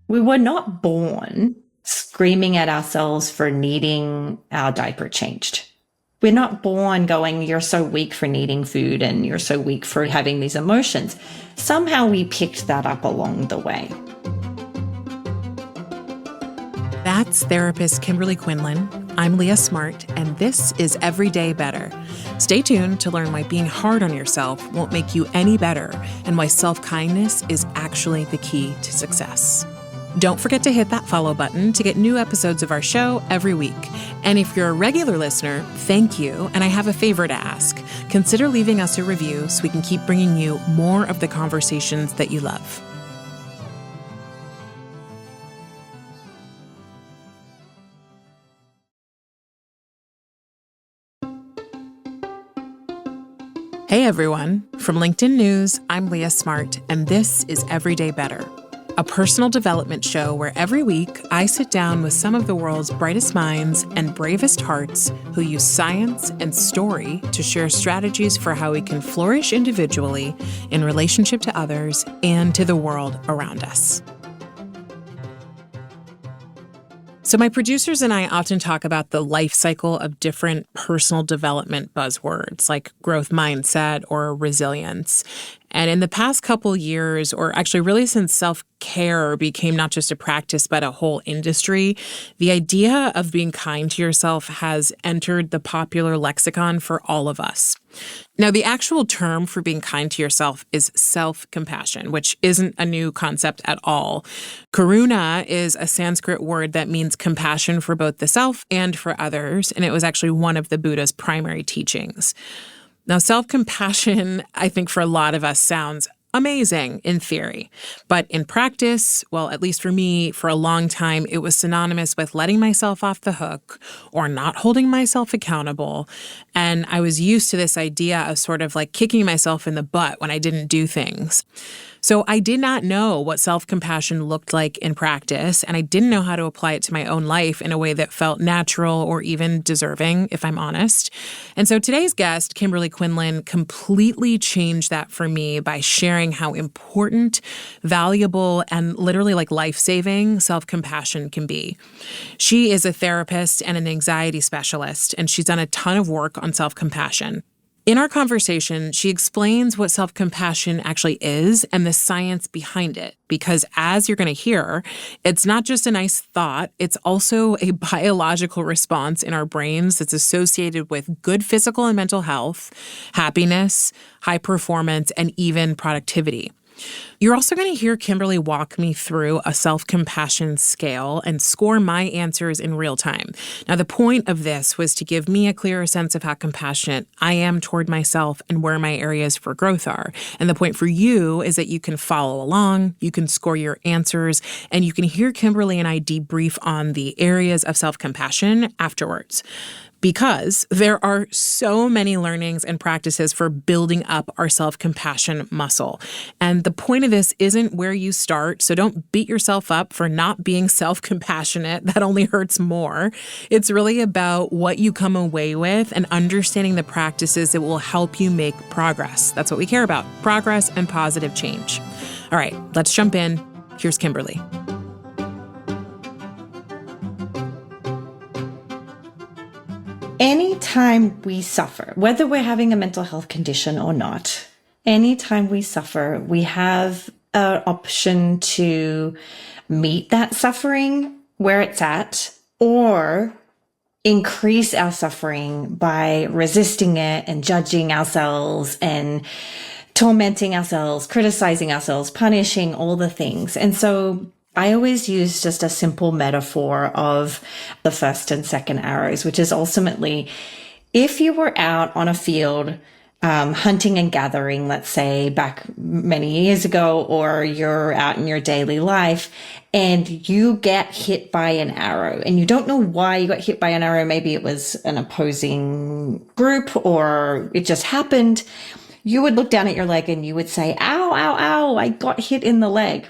We were not born screaming at ourselves for needing our diaper changed. We're not born going, you're so weak for needing food and you're so weak for having these emotions. Somehow we picked that up along the way. That's therapist Kimberly Quinlan. I'm Leah Smart, and this is Everyday Better. Stay tuned to learn why being hard on yourself won't make you any better and why self-kindness is actually the key to success. Don't forget to hit that follow button to get new episodes of our show every week. And if you're a regular listener, thank you. And I have a favor to ask. Consider leaving us a review so we can keep bringing you more of the conversations that you love. Hey everyone, from LinkedIn News, I'm Leah Smart, and this is Everyday Better, a personal development show where every week I sit down with some of the world's brightest minds and bravest hearts who use science and story to share strategies for how we can flourish individually in relationship to others and to the world around us. So my producers and I often talk about the life cycle of different personal development buzzwords like growth mindset or resilience. And in the past couple years, or actually really since self-care became not just a practice, but a whole industry, the idea of being kind to yourself has entered the popular lexicon for all of us. Now, the actual term for being kind to yourself is self-compassion, which isn't a new concept at all. Karuna is a Sanskrit word that means compassion for both the self and for others, and it was actually one of the Buddha's primary teachings. Now, self-compassion, I think for a lot of us sounds amazing in theory, but in practice, well, at least for me, for a long time, it was synonymous with letting myself off the hook or not holding myself accountable. And I was used to this idea of sort of like kicking myself in the butt when I didn't do things. So I did not know what self-compassion looked like in practice, and I didn't know how to apply it to my own life in a way that felt natural or even deserving, if I'm honest. And so today's guest, Kimberly Quinlan, completely changed that for me by sharing how important, valuable, and literally like life-saving self-compassion can be. She is a therapist and an anxiety specialist, and she's done a ton of work on self-compassion. In our conversation, she explains what self-compassion actually is and the science behind it, because as you're going to hear, it's not just a nice thought, it's also a biological response in our brains that's associated with good physical and mental health, happiness, high performance, and even productivity. You're also going to hear Kimberly walk me through a self-compassion scale and score my answers in real time. Now, the point of this was to give me a clearer sense of how compassionate I am toward myself and where my areas for growth are. And the point for you is that you can follow along, you can score your answers, and you can hear Kimberly and I debrief on the areas of self-compassion afterwards. Because there are so many learnings and practices for building up our self-compassion muscle. And the point of this isn't where you start, so don't beat yourself up for not being self-compassionate. That only hurts more. It's really about what you come away with and understanding the practices that will help you make progress. That's what we care about, progress and positive change. All right, let's jump in. Here's Kimberly. Anytime we suffer, whether we're having a mental health condition or not, anytime we suffer, we have an option to meet that suffering where it's at or increase our suffering by resisting it and judging ourselves and tormenting ourselves, criticizing ourselves, punishing, all the things. And so I always use just a simple metaphor of the first and second arrows, which is ultimately if you were out on a field hunting and gathering, let's say back many years ago, or you're out in your daily life and you get hit by an arrow and you don't know why you got hit by an arrow. Maybe it was an opposing group or it just happened. You would look down at your leg and you would say, ow, ow, ow, I got hit in the leg.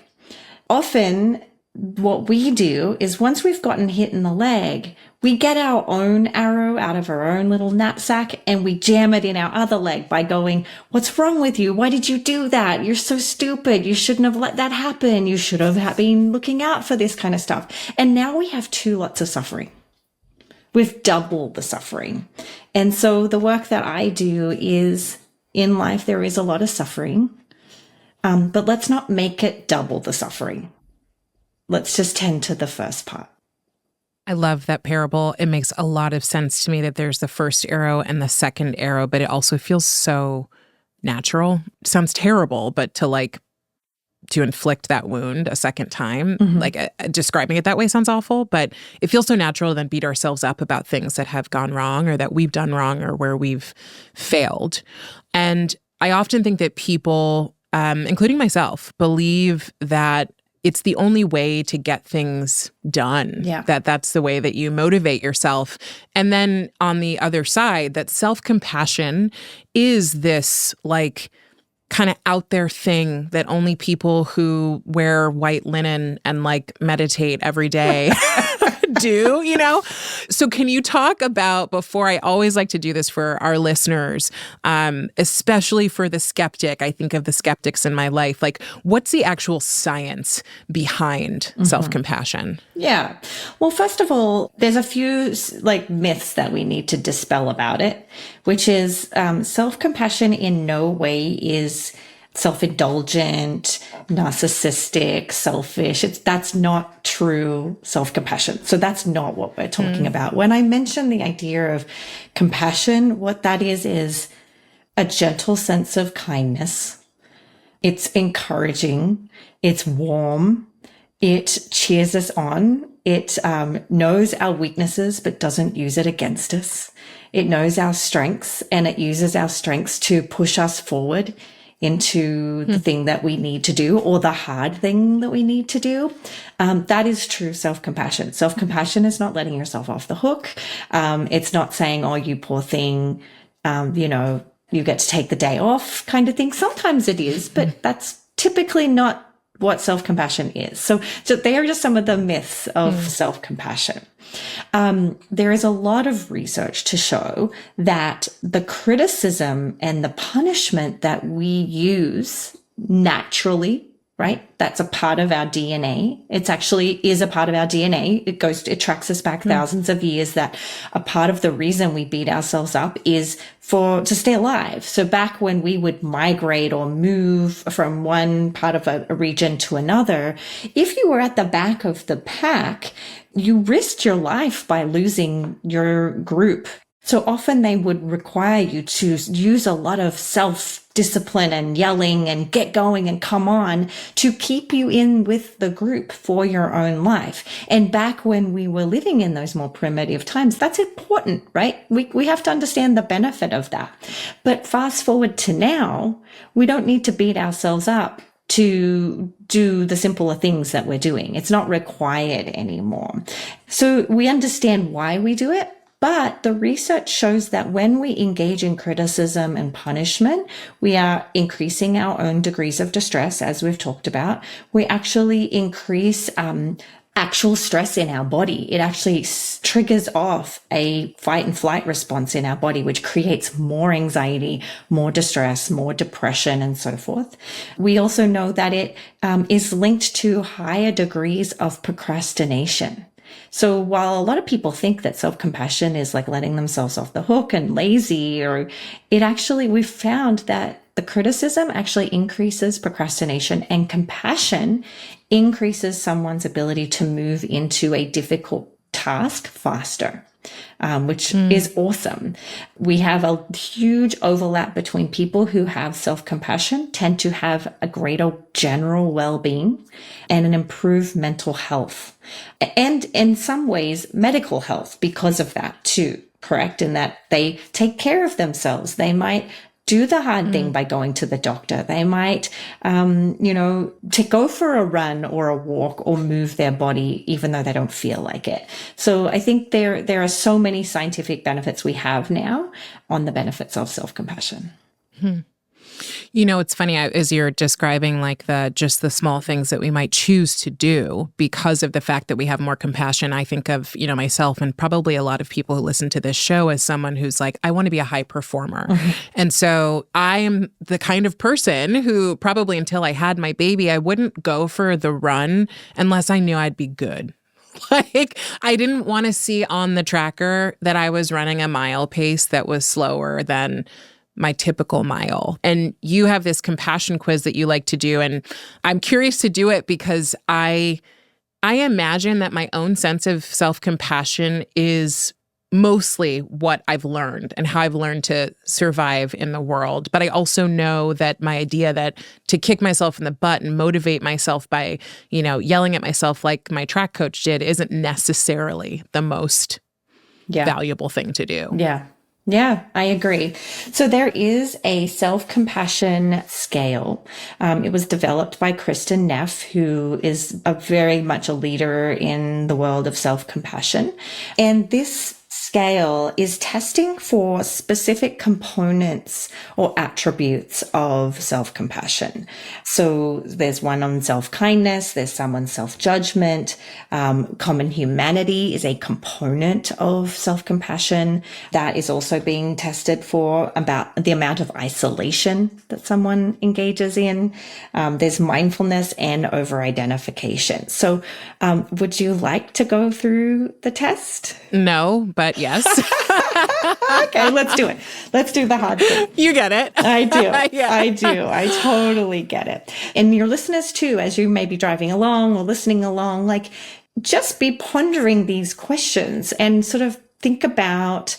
Often what we do is once we've gotten hit in the leg, we get our own arrow out of our own little knapsack and we jam it in our other leg by going, what's wrong with you? Why did you do that? You're so stupid. You shouldn't have let that happen. You should have been looking out for this kind of stuff. And now we have two lots of suffering. We've doubled the suffering. And so the work that I do is in life, there is a lot of suffering, but let's not make it double the suffering. Let's just tend to the first part. I love that parable. It makes a lot of sense to me that there's the first arrow and the second arrow, but it also feels so natural. Sounds terrible, but to inflict that wound a second time, describing it that way sounds awful, but it feels so natural to then beat ourselves up about things that have gone wrong or that we've done wrong or where we've failed. And I often think that people, including myself, believe that it's the only way to get things done. Yeah. That's the way that you motivate yourself. And then on the other side, that self-compassion is this kind of out there thing that only people who wear white linen and meditate every day do, So can you talk about, before I always like to do this for our listeners, especially for the skeptic, I think of the skeptics in my life, what's the actual science behind self-compassion? Yeah. Well, first of all, there's a few myths that we need to dispel about it, which is self-compassion in no way is self-indulgent, narcissistic, selfish. That's not true self-compassion. So that's not what we're talking about. When I mention the idea of compassion, what that is a gentle sense of kindness. It's encouraging. It's warm. It cheers us on. It knows our weaknesses, but doesn't use it against us. It knows our strengths, and it uses our strengths to push us forward into the thing that we need to do, or the hard thing that we need to do. That is true self-compassion. Self-compassion is not letting yourself off the hook. It's not saying, oh, you poor thing, you get to take the day off kind of thing. Sometimes it is, but that's typically not what self-compassion is. So they are just some of the myths of self-compassion. There is a lot of research to show that the criticism and the punishment that we use naturally, right? That's a part of our DNA. It's actually is a part of our DNA. It tracks us back thousands of years, that a part of the reason we beat ourselves up is to stay alive. So back when we would migrate or move from one part of a region to another, if you were at the back of the pack, you risked your life by losing your group. So often they would require you to use a lot of self-discipline and yelling and get going and come on to keep you in with the group for your own life. And back when we were living in those more primitive times, that's important, right? We have to understand the benefit of that. But fast forward to now, we don't need to beat ourselves up to do the simpler things that we're doing. It's not required anymore. So we understand why we do it. But the research shows that when we engage in criticism and punishment, we are increasing our own degrees of distress, as we've talked about. We actually increase actual stress in our body. It actually triggers off a fight and flight response in our body, which creates more anxiety, more distress, more depression, and so forth. We also know that it is linked to higher degrees of procrastination. So while a lot of people think that self-compassion is letting themselves off the hook and lazy, we've found that the criticism actually increases procrastination, and compassion increases someone's ability to move into a difficult task faster, which is awesome. We have a huge overlap between people who have self-compassion tend to have a greater general well-being and an improved mental health, and in some ways medical health because of that too, correct? In that they take care of themselves. They might do the hard thing by going to the doctor. They might, to go for a run or a walk or move their body, even though they don't feel like it. So I think there are so many scientific benefits we have now on the benefits of self-compassion. It's funny as you're describing like just the small things that we might choose to do because of the fact that we have more compassion. I think of, myself and probably a lot of people who listen to this show as someone who's like, I want to be a high performer. Mm-hmm. And so I am the kind of person who probably until I had my baby, I wouldn't go for the run unless I knew I'd be good. Like, I didn't want to see on the tracker that I was running a mile pace that was slower than my typical mile. And you have this compassion quiz that you like to do. And I'm curious to do it because I imagine that my own sense of self-compassion is mostly what I've learned and how I've learned to survive in the world. But I also know that my idea that to kick myself in the butt and motivate myself by, yelling at myself like my track coach did isn't necessarily the most valuable thing to do. Yeah. Yeah, I agree. So there is a self-compassion scale. It was developed by Kristen Neff, who is very much a leader in the world of self-compassion. And this scale is testing for specific components or attributes of self-compassion. So there's one on self-kindness, there's some on self-judgment. Common humanity is a component of self-compassion. That is also being tested for about the amount of isolation that someone engages in. There's mindfulness and over-identification. So would you like to go through the test? No, but yes. Okay, let's do it. Let's do the hard thing. You get it. I do. Yeah. I do. I totally get it. And your listeners too, as you may be driving along or listening along, like just be pondering these questions and sort of think about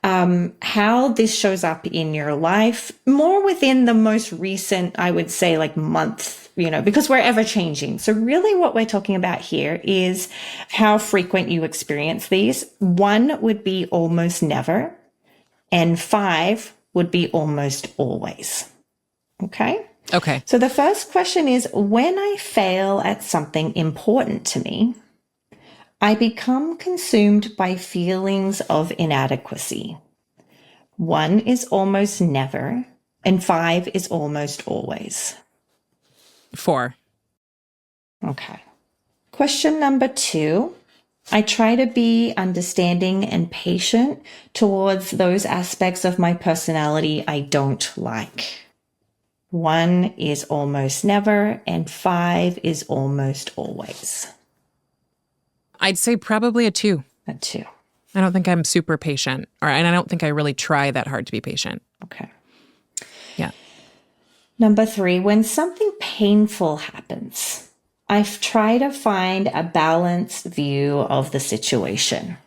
how this shows up in your life more within the most recent, I would say, like month, because we're ever changing. So really what we're talking about here is how frequent you experience these. 1 would be almost never, and 5 would be almost always. Okay? Okay. So the first question is, when I fail at something important to me, I become consumed by feelings of inadequacy. 1 is almost never, and 5 is almost always. 4. Okay. Question number 2. I try to be understanding and patient towards those aspects of my personality I don't like. 1 is almost never, and 5 is almost always. I'd say probably a 2. A 2. I don't think I'm super patient, and I don't think I really try that hard to be patient. Okay. Yeah. Number 3, when something painful happens, I try to find a balanced view of the situation.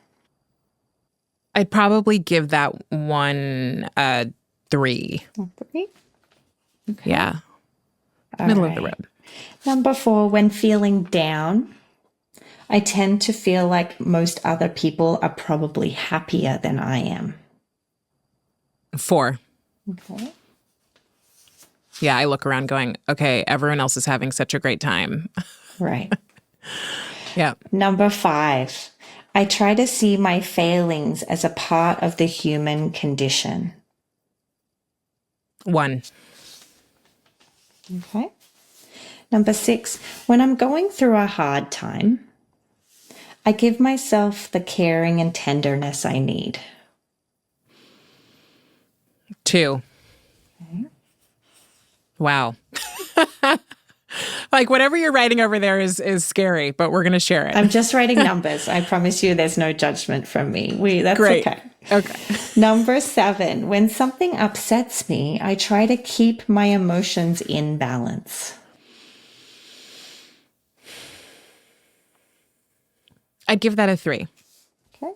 I'd probably give that one a 3. 3? Okay. Yeah. All Middle right. of the road. Number 4, when feeling down, I tend to feel like most other people are probably happier than I am. 4. Okay. Yeah, I look around going, okay, everyone else is having such a great time. Right. Yeah. Number 5, I try to see my failings as a part of the human condition. 1. Okay. Number 6, when I'm going through a hard time, I give myself the caring and tenderness I need. 2. Okay. Wow. Like whatever you're writing over there is scary, but we're going to share it. I'm just writing numbers. I promise you there's no judgment from me. That's Great. Okay. Okay. Number 7, when something upsets me, I try to keep my emotions in balance. I'd give that a 3. Okay.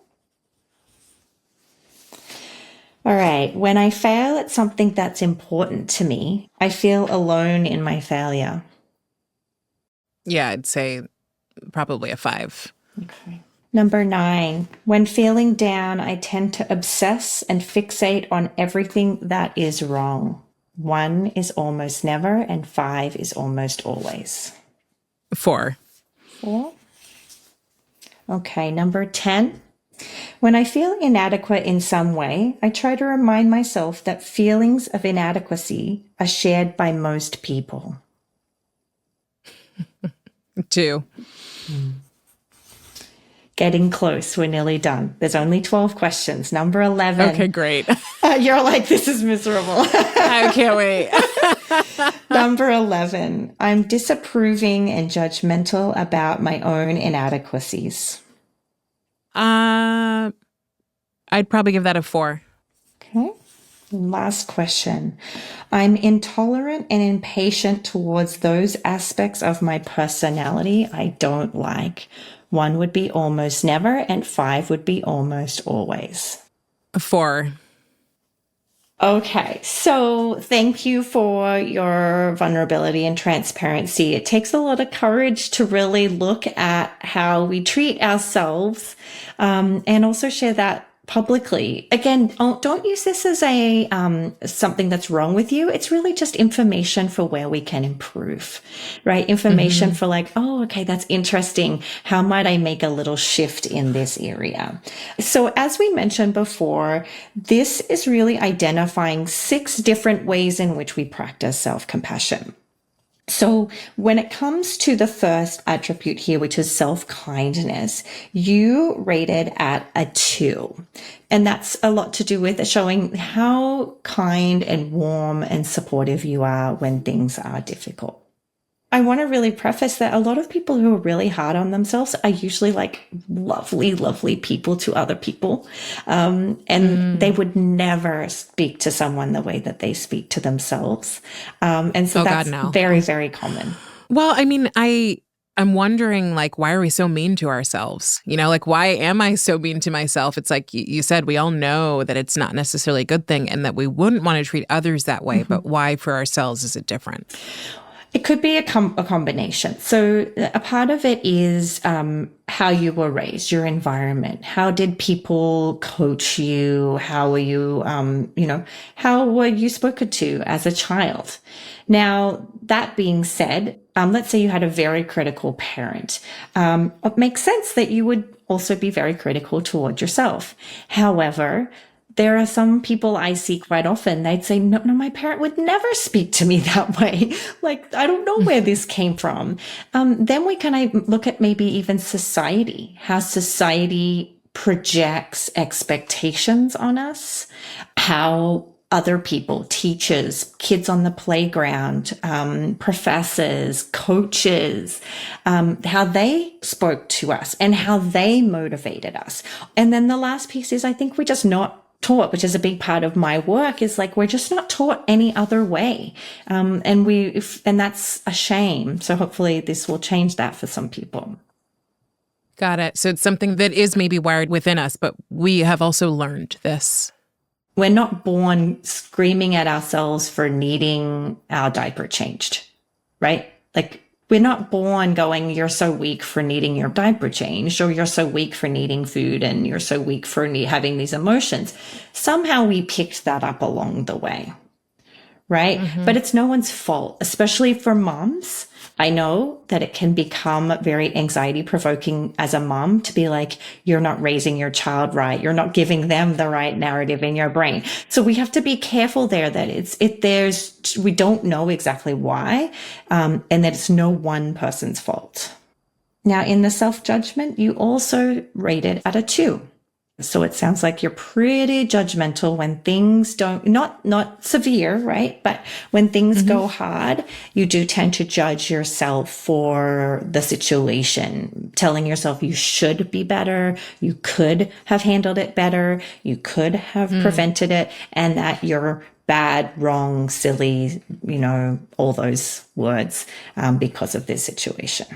All right. When I fail at something that's important to me, I feel alone in my failure. Yeah, I'd say probably a 5. Okay. Number 9, when feeling down, I tend to obsess and fixate on everything that is wrong. 1 is almost never, and 5 is almost always. 4. 4. Okay, number 10. When I feel inadequate in some way, I try to remind myself that feelings of inadequacy are shared by most people. 2. Getting close. We're nearly done. There's only 12 questions. Number 11. Okay, great. You're like, this is miserable. I can't wait. Number 11. I'm disapproving and judgmental about my own inadequacies. I'd probably give that a 4. Okay. Last question. I'm intolerant and impatient towards those aspects of my personality I don't like. 1 would be almost never, and 5 would be almost always. A 4. Okay, so thank you for your vulnerability and transparency. It takes a lot of courage to really look at how we treat ourselves, and also share that publicly. Again, don't use this as a something that's wrong with you. It's really just information for where we can improve, right? Information for like, oh, okay, that's interesting. How might I make a little shift in this area? So as we mentioned before, this is really identifying 6 different ways in which we practice self-compassion. So when it comes to the first attribute here, which is self-kindness, you rated at a 2. And that's a lot to do with showing how kind and warm and supportive you are when things are difficult. I want to really preface that a lot of people who are really hard on themselves are usually like lovely, lovely people to other people. And they would never speak to someone the way that they speak to themselves. And so that's very, very common. Well, I mean, I'm wondering, like, why are we so mean to ourselves? You know, like, why am I so mean to myself? It's like you said, we all know that it's not necessarily a good thing and that we wouldn't want to treat others that way. But why for ourselves is it different? It could be a combination. So a part of it is how you were raised, your environment. How did people coach you? How were you, how were you spoken to as a child? Now, that being said, let's say you had a very critical parent. It makes sense that you would also be very critical toward yourself. However, there are some people I see quite often. They'd say, no, my parent would never speak to me that way. Like, I don't know where this came from. Then we kind of look at maybe even society, how society projects expectations on us, how other people, teachers, kids on the playground, professors, coaches, how they spoke to us and how they motivated us. And then the last piece is I think we're just not taught, which is a big part of my work, is like we're just not taught any other way, and that's a shame. So hopefully this will change that for some people. Got it. So it's something that is maybe wired within us, but we have also learned this. We're not born screaming at ourselves for needing our diaper changed, right? Like, we're not born going, you're so weak for needing your diaper changed, or you're so weak for needing food, and you're so weak for having these emotions. Somehow we picked that up along the way, right? But it's no one's fault, especially for moms. I know that it can become very anxiety provoking as a mom to be like, you're not raising your child right. You're not giving them the right narrative in your brain. So we have to be careful there that we don't know exactly why, and that it's no one person's fault. Now, in the self-judgment, you also rated at a 2. So it sounds like you're pretty judgmental when things not severe, right? But when things go hard, you do tend to judge yourself for the situation, telling yourself you should be better, you could have handled it better, you could have prevented it, and that you're bad, wrong, silly, all those words because of this situation.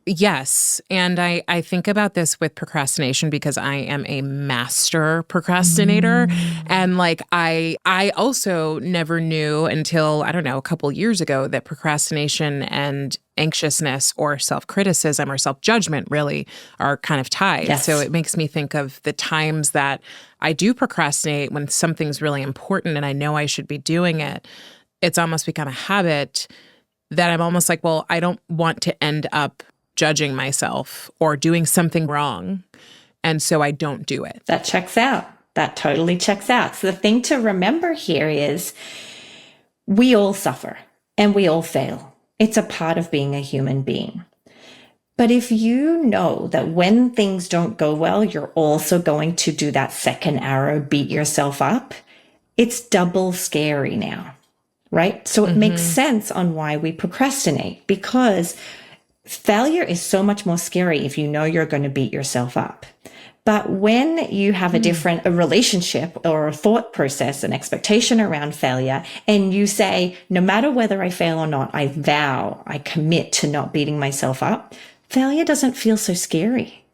Yes. And I think about this with procrastination because I am a master procrastinator. And like I also never knew until, I don't know, a couple years ago that procrastination and anxiousness or self-criticism or self-judgment really are kind of tied. Yes. So it makes me think of the times that I do procrastinate when something's really important and I know I should be doing it. It's almost become a habit that I'm almost like, well, I don't want to end up judging myself or doing something wrong. and so I don't do it. That checks out. That totally checks out. So the thing to remember here is we all suffer and we all fail. It's a part of being a human being. But if you know that when things don't go well, you're also going to do that second arrow, beat yourself up, it's double scary now, right? So it makes sense on why we procrastinate, because failure is so much more scary if you know you're going to beat yourself up. But when you have a relationship or a thought process, an expectation around failure, and you say, no matter whether I fail or not, I vow, I commit to not beating myself up, failure doesn't feel so scary.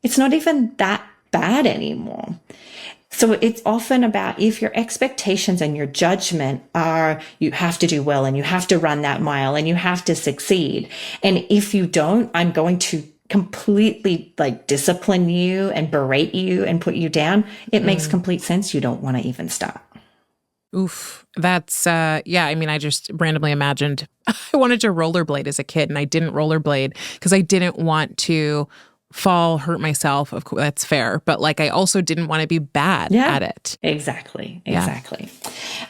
It's not even that bad anymore. So it's often about, if your expectations and your judgment are, you have to do well and you have to run that mile and you have to succeed. And if you don't, I'm going to completely discipline you and berate you and put you down. It makes complete sense. You don't want to even start. Oof. That's, yeah, I mean, I just randomly imagined I wanted to rollerblade as a kid, and I didn't rollerblade because I didn't want to fall, hurt myself. Of course, that's fair. But I also didn't want to be bad at it. Exactly.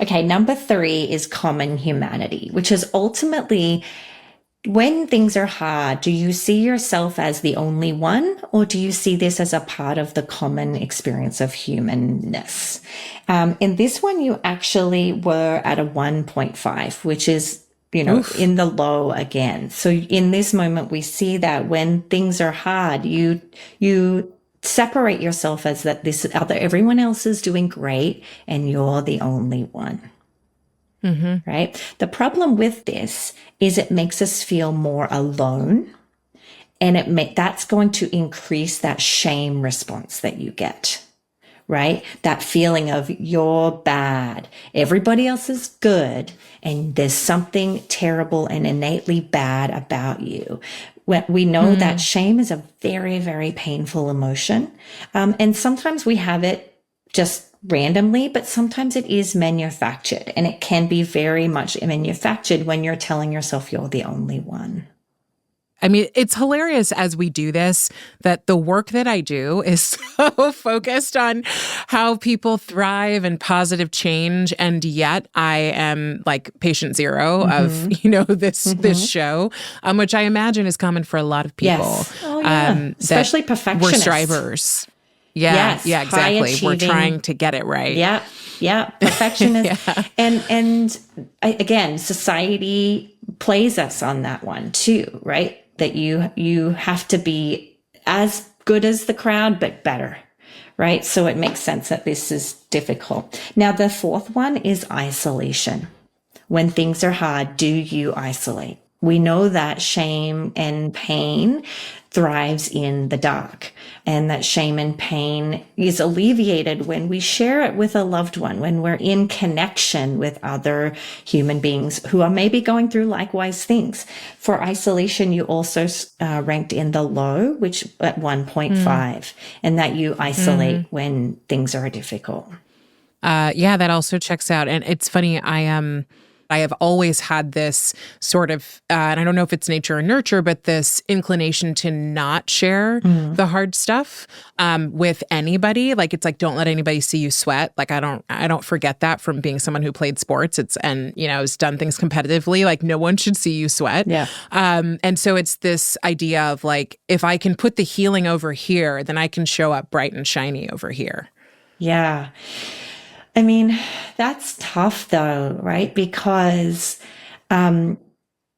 Okay. Number 3 is common humanity, which is ultimately, when things are hard, do you see yourself as the only one, or do you see this as a part of the common experience of humanness? In this one, you actually were at a 1.5, which is, in the low again. So in this moment, we see that when things are hard, you separate yourself as that everyone else is doing great and you're the only one. Right? The problem with this is it makes us feel more alone, and that's going to increase that shame response that you get, right? That feeling of you're bad, everybody else is good, and there's something terrible and innately bad about you. We know that shame is a very, very painful emotion. And sometimes we have it just randomly, but sometimes it is manufactured, and it can be very much manufactured when you're telling yourself you're the only one. I mean, it's hilarious as we do this that the work that I do is so focused on how people thrive and positive change. And yet I am patient zero of, this show, which I imagine is common for a lot of people. Yes. Oh, yeah. Especially perfectionists. We're strivers. Yeah, exactly. We're trying to get it right. Yeah, perfectionist. And again, society plays us on that one too, right? That you have to be as good as the crowd, but better, right? So it makes sense that this is difficult. Now, the 4th one is isolation. When things are hard, do you isolate? We know that shame and pain thrives in the dark, and that shame and pain is alleviated when we share it with a loved one, when we're in connection with other human beings who are maybe going through likewise things. For isolation, you also ranked in the low, which at 1.5, and that you isolate when things are difficult. That also checks out. And it's funny, I have always had this sort of, and I don't know if it's nature or nurture, but this inclination to not share the hard stuff with anybody. It's don't let anybody see you sweat. I don't forget that from being someone who played sports. Has done things competitively. No one should see you sweat. Yeah. And so it's this idea of if I can put the healing over here, then I can show up bright and shiny over here. Yeah. I mean, that's tough though, right? Because, and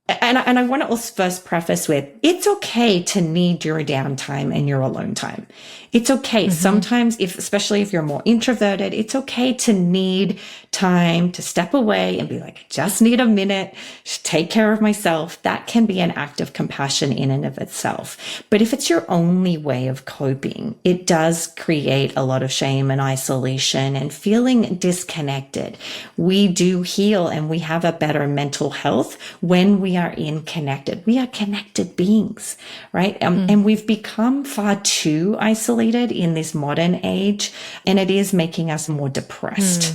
I want to also first preface with, it's okay to need your downtime and your alone time. It's okay. Sometimes, especially if you're more introverted, it's okay to need time to step away and be I just need a minute to take care of myself. That can be an act of compassion in and of itself. But if it's your only way of coping, it does create a lot of shame and isolation and feeling disconnected. We do heal and we have a better mental health when we are connected. We are connected beings, right? And we've become far too isolated in this modern age, and it is making us more depressed.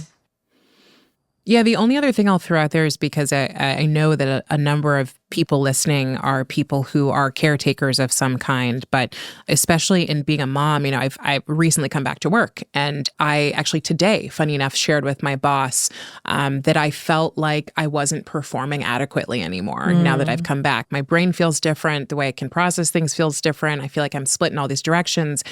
Yeah, the only other thing I'll throw out there is because I know that a number of people listening are people who are caretakers of some kind, but especially in being a mom, I've recently come back to work, and I actually today, funny enough, shared with my boss that I felt like I wasn't performing adequately anymore now that I've come back. My brain feels different. The way I can process things feels different. I feel like I'm split in all these directions.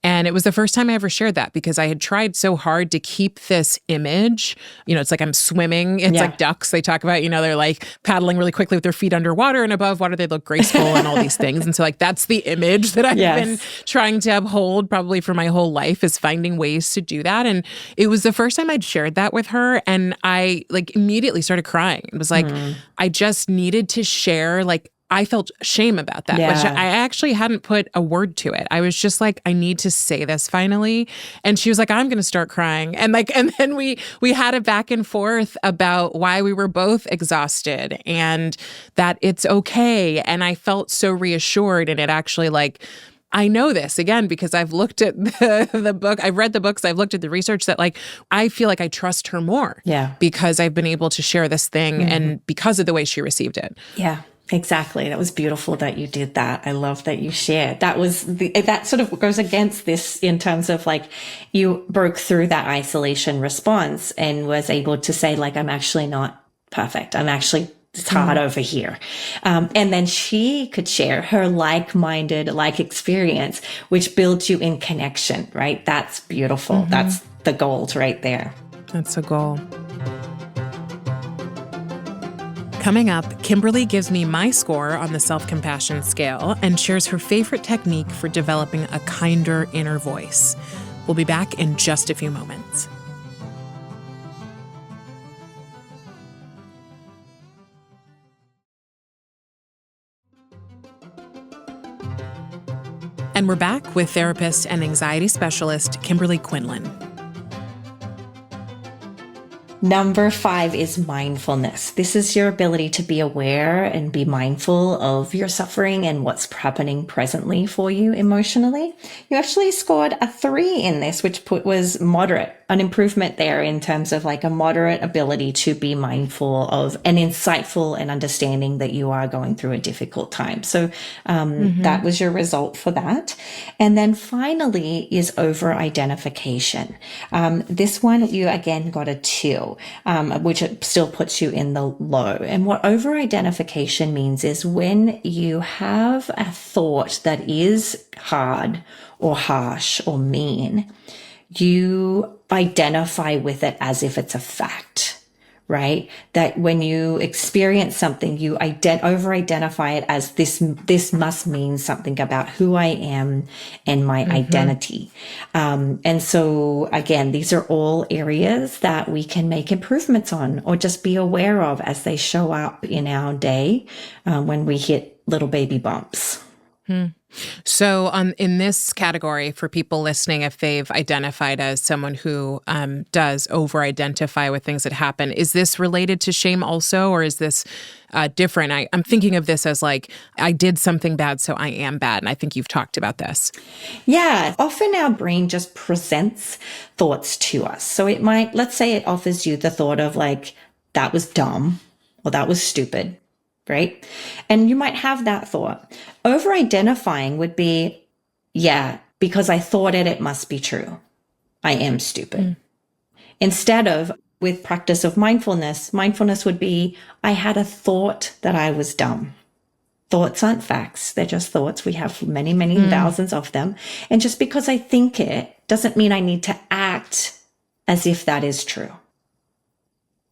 And it was the first time I ever shared that, because I had tried so hard to keep this image. It's like I'm swimming. It's like ducks. They talk about, they're like paddling really quickly with their feet underwater, and above water they look graceful and all these things. And so like that's the image that I've been trying to uphold probably for my whole life, is finding ways to do that. And it was the first time I'd shared that with her, and I like immediately started crying. It was like I just needed to share, like I felt shame about that, which I actually hadn't put a word to it. I was just like, I need to say this finally. And she was like, I'm going to start crying. And then we had a back and forth about why we were both exhausted and that it's okay. And I felt so reassured. And it actually I know this again because I've looked at the book, I've read the books, I've looked at the research, that I feel like I trust her more because I've been able to share this thing and because of the way she received it. Yeah. Exactly. That was beautiful that you did that. I love that you shared. That sort of goes against this in terms of you broke through that isolation response and was able to say I'm actually not perfect. It's hard over here. And then she could share her like-minded, experience, which builds you in connection, right? That's beautiful. That's the gold right there. That's a goal. Coming up, Kimberly gives me my score on the self-compassion scale and shares her favorite technique for developing a kinder inner voice. We'll be back in just a few moments. And we're back with therapist and anxiety specialist Kimberly Quinlan. Number 5 is mindfulness. This is your ability to be aware and be mindful of your suffering and what's happening presently for you emotionally. You actually scored a 3 in this, which was moderate, an improvement there in terms of a moderate ability to be mindful of and insightful and understanding that you are going through a difficult time. So that was your result for that. And then finally is over-identification. This one, you again got a 2. Which it still puts you in the low. And what over-identification means is when you have a thought that is hard or harsh or mean, you identify with it as if it's a fact, right? That when you experience something, you over-identify it as this must mean something about who I am and my identity. And so again, these are all areas that we can make improvements on or just be aware of as they show up in our day when we hit little baby bumps. So in this category, for people listening, if they've identified as someone who does over-identify with things that happen, is this related to shame also, or is this different? I'm thinking of this as I did something bad, so I am bad. And I think you've talked about this. Yeah. Often our brain just presents thoughts to us. So it might, let's say it offers you the thought of that was dumb or that was stupid. Right? And you might have that thought. Over-identifying would be, because I thought it must be true. I am stupid. Instead of, with practice of mindfulness would be, I had a thought that I was dumb. Thoughts aren't facts. They're just thoughts. We have many, many thousands of them. And just because I think it doesn't mean I need to act as if that is true.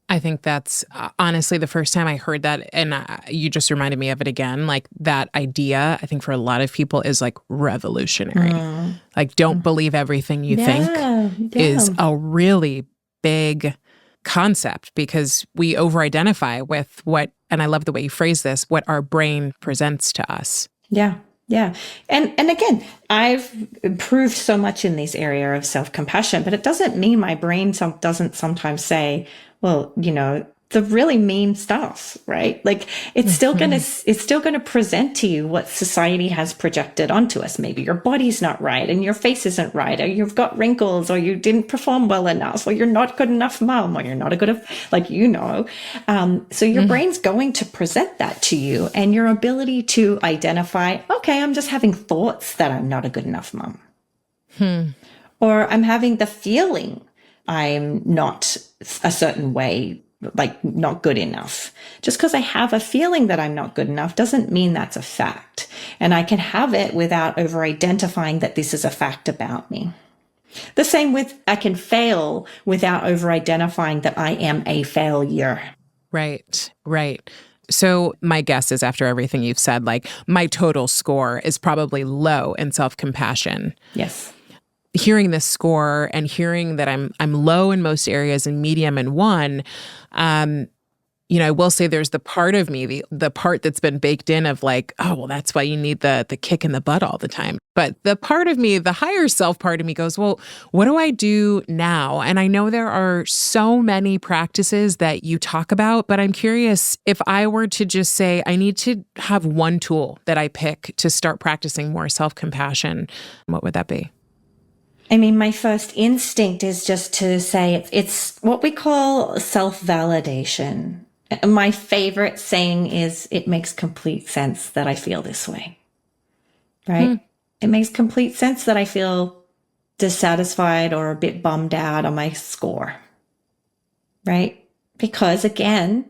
I think that's honestly the first time I heard that, and you just reminded me of it again. That idea, I think for a lot of people is revolutionary. Don't believe everything you think is a really big concept, because we over-identify with what, and I love the way you phrase this, what our brain presents to us. Yeah. Yeah. And again, I've improved so much in this area of self-compassion, but it doesn't mean my brain doesn't sometimes say, well, the really mean stuff, right? Like it's still going to present to you what society has projected onto us. Maybe your body's not right and your face isn't right, or you've got wrinkles, or you didn't perform well enough, or you're not good enough mom, or you're not a good, like, so your brain's going to present that to you, and your ability to identify, okay, I'm just having thoughts that I'm not a good enough mom. Or I'm having the feeling I'm not a certain way, like not good enough. Just because I have a feeling that I'm not good enough doesn't mean that's a fact. And I can have it without over identifying that this is a fact about me. The same with, I can fail without over identifying that I am a failure. Right, right. So my guess is, after everything you've said, like, my total score is probably low in self-compassion. Yes. Hearing this score and hearing that I'm low in most areas and medium in one, I will say there's the part of me, the part that's been baked in of like, oh, well, that's why you need the kick in the butt all the time. But the part of me, the higher self part of me goes, well, what do I do now? And I know there are so many practices that you talk about, but I'm curious, if I were to just say, I need to have one tool that I pick to start practicing more self-compassion, what would that be? I mean, my first instinct is just to say it's what we call self-validation. My favorite saying is, it makes complete sense that I feel this way, right? It makes complete sense that I feel dissatisfied or a bit bummed out on my score, right? Because again,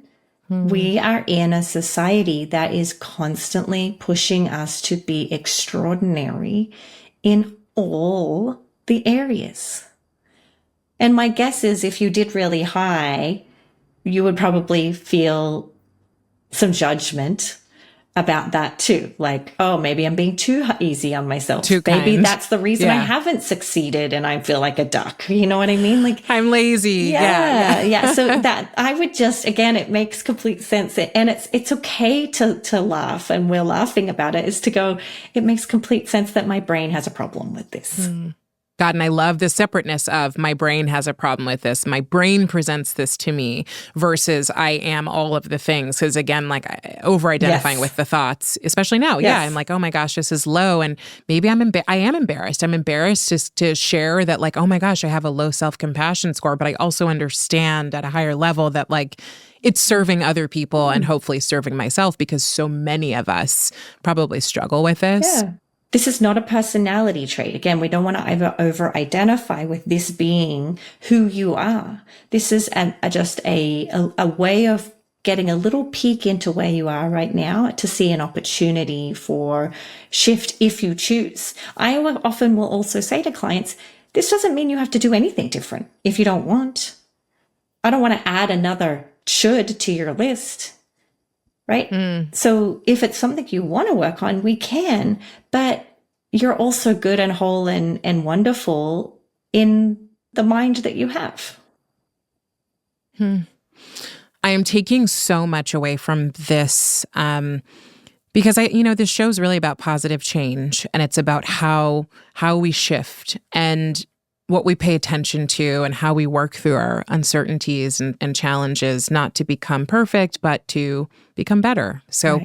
we are in a society that is constantly pushing us to be extraordinary in all the areas. And my guess is, if you did really high, you would probably feel some judgment about that too. Like, oh, maybe I'm being too easy on myself. Too maybe kind. that's the reason I haven't succeeded and I feel like a duck. You know what I mean? Like, I'm lazy. Yeah. So that I would just, again, it makes complete sense. And it's okay to laugh, and we're laughing about it, is to go, it makes complete sense that my brain has a problem with this. God, and I love the separateness of, my brain has a problem with this. My brain presents this to me versus I am all of the things. Because again, like, over-identifying with the thoughts, especially now. Yeah, I'm like, oh my gosh, this is low. And maybe I am embarrassed. I'm embarrassed to share that, like, oh my gosh, I have a low self-compassion score. But I also understand at a higher level that, like, it's serving other people and hopefully serving myself, because so many of us probably struggle with this. Yeah. This is not a personality trait. Again, we don't want to over-identify with this being who you are. This is just a way of getting a little peek into where you are right now to see an opportunity for shift if you choose. I often will also say to clients, this doesn't mean you have to do anything different if you don't want. I don't want to add another should to your list. Right? So if it's something you want to work on, we can, but you're also good and whole and wonderful in the mind that you have. I am taking so much away from this, because this show is really about positive change, and it's about how we shift and what we pay attention to and how we work through our uncertainties and challenges, not to become perfect, but to become better. So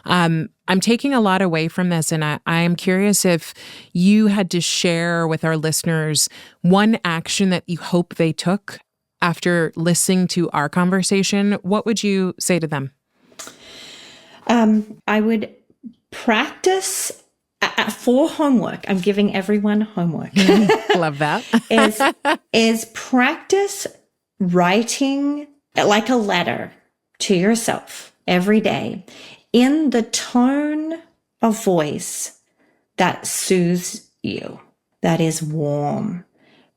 I'm taking a lot away from this. And I am curious if you had to share with our listeners one action that you hope they took after listening to our conversation, what would you say to them? I would practice for homework. I'm giving everyone homework. Love that. is practice writing like a letter to yourself every day in the tone of voice that soothes you, that is warm,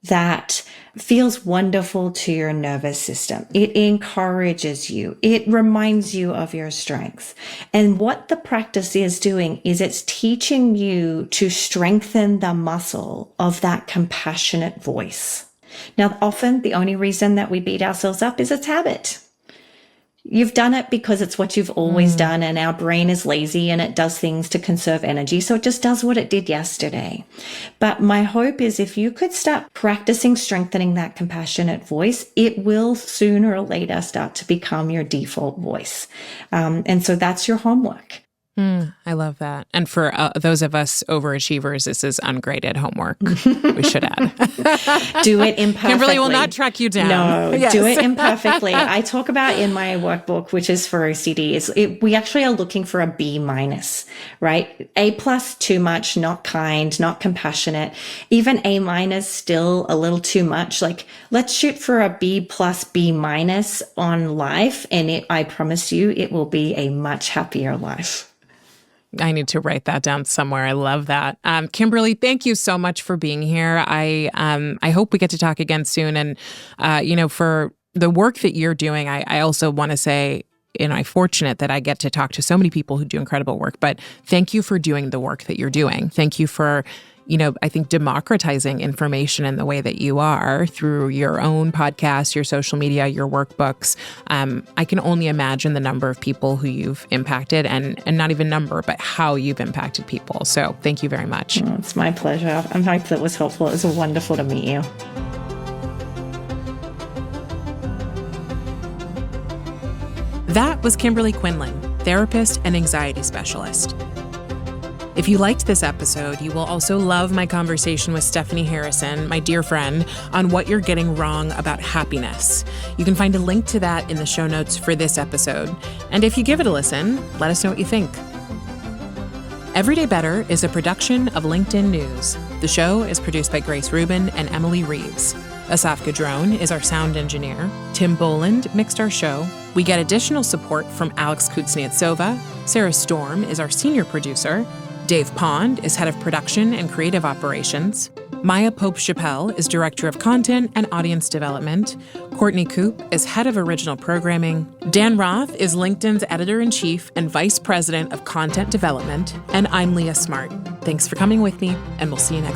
that feels wonderful to your nervous system. It encourages you. It reminds you of your strengths. And what the practice is doing is it's teaching you to strengthen the muscle of that compassionate voice. Now, often the only reason that we beat ourselves up is it's habit. You've done it because it's what you've always done, and our brain is lazy and it does things to conserve energy. So it just does what it did yesterday. But my hope is if you could start practicing strengthening that compassionate voice, it will sooner or later start to become your default voice. And so that's your homework. I love that. And for those of us overachievers, this is ungraded homework. We should add. Do it imperfectly. Kimberly will not track you down. No, Yes. do it imperfectly. I talk about in my workbook, which is for OCD, we actually are looking for a B minus, right? A plus, too much, not kind, not compassionate. Even A minus, still a little too much. Like, let's shoot for a B plus, B minus on life. And I promise you, it will be a much happier life. I need to write that down somewhere. I love that. Kimberly, thank you so much for being here. I hope we get to talk again soon. And, for the work that you're doing, I also want to say, I'm fortunate that I get to talk to so many people who do incredible work, but thank you for doing the work that you're doing. Thank you for, I think democratizing information in the way that you are through your own podcast, your social media, your workbooks. I can only imagine the number of people who you've impacted and not even number, but how you've impacted people. So thank you very much. Oh, it's my pleasure. I hope that was helpful. It was wonderful to meet you. That was Kimberly Quinlan, therapist and anxiety specialist. If you liked this episode, you will also love my conversation with Stephanie Harrison, my dear friend, on what you're getting wrong about happiness. You can find a link to that in the show notes for this episode. And if you give it a listen, let us know what you think. Everyday Better is a production of LinkedIn News. The show is produced by Grace Rubin and Emily Reeves. Asaf Gadrone is our sound engineer. Tim Boland mixed our show. We get additional support from Alex Kuznetsova. Sarah Storm is our senior producer. Dave Pond is head of production and creative operations. Maya Pope-Chappelle is director of content and audience development. Courtney Coop is head of original programming. Dan Roth is LinkedIn's editor-in-chief and vice president of content development. And I'm Leah Smart. Thanks for coming with me, and we'll see you next time.